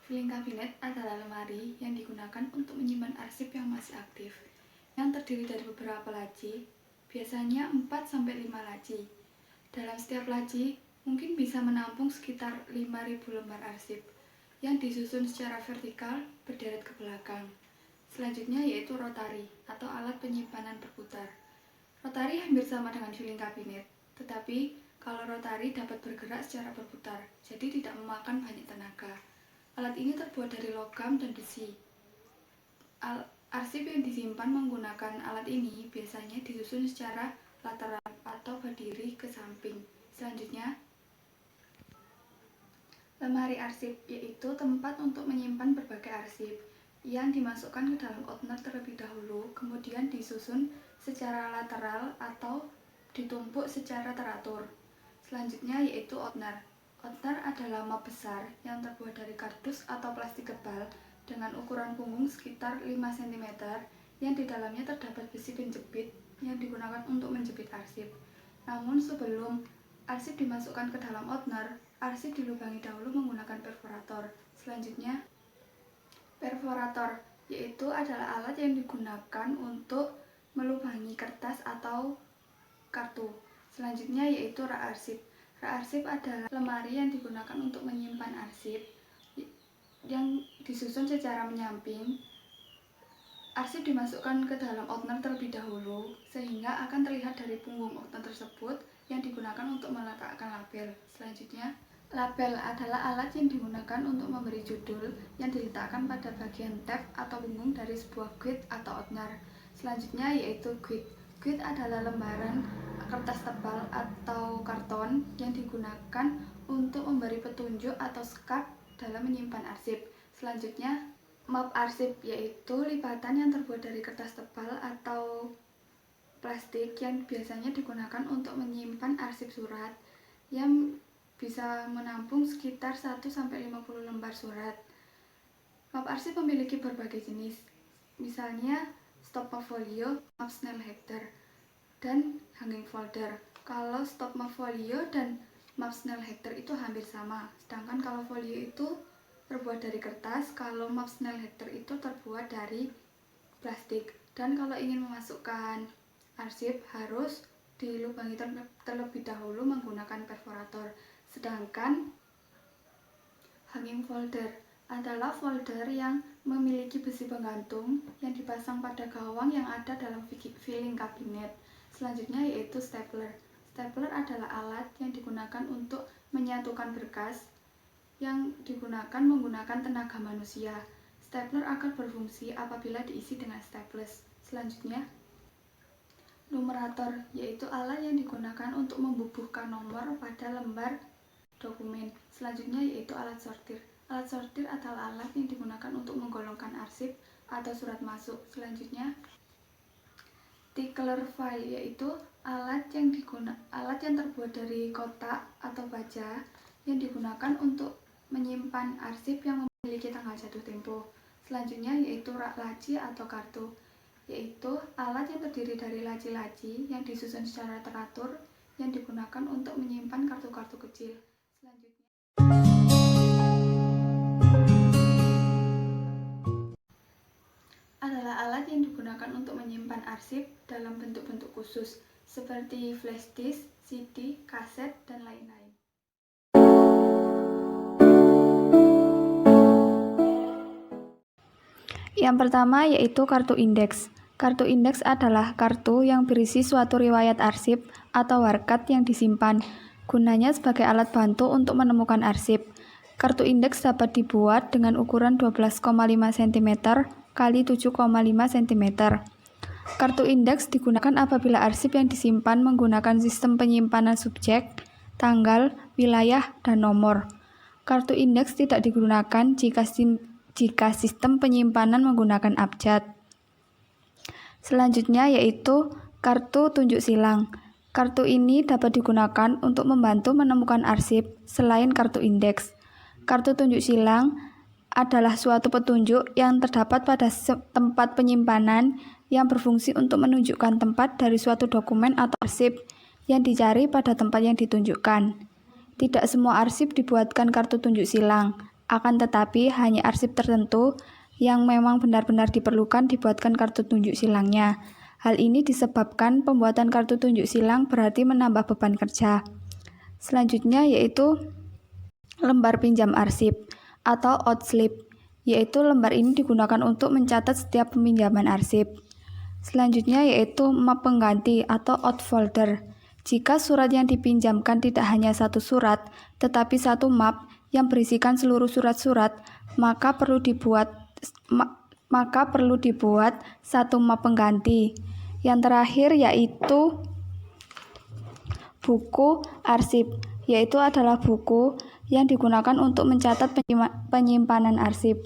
Filing kabinet adalah lemari yang digunakan untuk menyimpan arsip yang masih aktif, yang terdiri dari beberapa laci, biasanya 4-5 laci. Dalam setiap laci, mungkin bisa menampung sekitar 5.000 lembar arsip, yang disusun secara vertikal berderet ke belakang. Selanjutnya yaitu rotari, atau alat penyimpanan berputar. Rotari hampir sama dengan filing kabinet, tetapi kalau rotari dapat bergerak secara berputar, jadi tidak memakan banyak tenaga. Alat ini terbuat dari logam dan besi. Arsip yang disimpan menggunakan alat ini biasanya disusun secara lateral atau berdiri ke samping. Selanjutnya, lemari arsip yaitu tempat untuk menyimpan berbagai arsip yang dimasukkan ke dalam outner terlebih dahulu, kemudian disusun secara lateral atau ditumpuk secara teratur. Selanjutnya yaitu outner. Outner adalah map besar yang terbuat dari kardus atau plastik tebal dengan ukuran punggung sekitar 5 cm yang di dalamnya terdapat besi penjepit yang digunakan untuk menjepit arsip. Namun sebelum arsip dimasukkan ke dalam outner, arsip dilubangi dahulu menggunakan perforator. Selanjutnya, perforator yaitu adalah alat yang digunakan untuk melubangi kertas atau kartu. Selanjutnya yaitu rak arsip. Rak arsip adalah lemari yang digunakan untuk menyimpan arsip yang disusun secara menyamping. Arsip dimasukkan ke dalam outner terlebih dahulu sehingga akan terlihat dari punggung outner tersebut yang digunakan untuk meletakkan label. Selanjutnya, label adalah alat yang digunakan untuk memberi judul yang diletakkan pada bagian tab atau punggung dari sebuah guide atau outner. Selanjutnya yaitu guide. Guide adalah lembaran kertas tebal atau karton yang digunakan untuk memberi petunjuk atau sekat dalam menyimpan arsip. Selanjutnya, map arsip yaitu lipatan yang terbuat dari kertas tebal atau plastik yang biasanya digunakan untuk menyimpan arsip surat yang bisa menampung sekitar 1-50 lembar surat. Map arsip memiliki berbagai jenis, misalnya stop map folio, map snell header, dan hanging folder. Kalau stop map folio dan map snell header itu hampir sama, sedangkan kalau folio itu terbuat dari kertas, kalau map snell header itu terbuat dari plastik. Dan kalau ingin memasukkan arsip harus dilubangi terlebih dahulu menggunakan perforator. Sedangkan hanging folder adalah folder yang memiliki besi penggantung yang dipasang pada gawang yang ada dalam filing kabinet. Selanjutnya yaitu stapler. Stapler adalah alat yang digunakan untuk menyatukan berkas yang digunakan menggunakan tenaga manusia. Stapler akan berfungsi apabila diisi dengan staples. Selanjutnya, numerator yaitu alat yang digunakan untuk membubuhkan nomor pada lembar dokumen. Selanjutnya yaitu alat sortir. Alat sortir adalah alat yang digunakan untuk menggolongkan arsip atau surat masuk. Selanjutnya, tickler file yaitu alat yang terbuat dari kotak atau baja yang digunakan untuk menyimpan arsip yang memiliki tanggal jatuh tempo. Selanjutnya yaitu rak laci atau kartu, yaitu alat yang terdiri dari laci-laci yang disusun secara teratur yang digunakan untuk menyimpan kartu-kartu kecil. Selanjutnya, adalah alat yang digunakan untuk menyimpan arsip dalam bentuk-bentuk khusus seperti flash disk, CD, kaset, dan lain-lain. Yang pertama yaitu kartu indeks. Kartu indeks adalah kartu yang berisi suatu riwayat arsip atau warkat yang disimpan. Gunanya sebagai alat bantu untuk menemukan arsip. Kartu indeks dapat dibuat dengan ukuran 12,5 cm x 7,5 cm. Kartu indeks digunakan apabila arsip yang disimpan menggunakan sistem penyimpanan subjek, tanggal, wilayah, dan nomor. Kartu indeks tidak digunakan jika sistem penyimpanan menggunakan abjad. Selanjutnya yaitu kartu tunjuk silang. Kartu ini dapat digunakan untuk membantu menemukan arsip selain kartu indeks. Kartu tunjuk silang adalah suatu petunjuk yang terdapat pada tempat penyimpanan yang berfungsi untuk menunjukkan tempat dari suatu dokumen atau arsip yang dicari pada tempat yang ditunjukkan. Tidak semua arsip dibuatkan kartu tunjuk silang. Akan tetapi, hanya arsip tertentu yang memang benar-benar diperlukan dibuatkan kartu tunjuk silangnya. Hal ini disebabkan pembuatan kartu tunjuk silang berarti menambah beban kerja. Selanjutnya yaitu lembar pinjam arsip atau outslip, yaitu lembar ini digunakan untuk mencatat setiap peminjaman arsip. Selanjutnya yaitu map pengganti atau outfolder. Jika surat yang dipinjamkan tidak hanya satu surat, tetapi satu map yang berisikan seluruh surat-surat, maka perlu dibuat satu map pengganti. Yang terakhir yaitu buku arsip, yaitu adalah buku yang digunakan untuk mencatat penyimpanan arsip.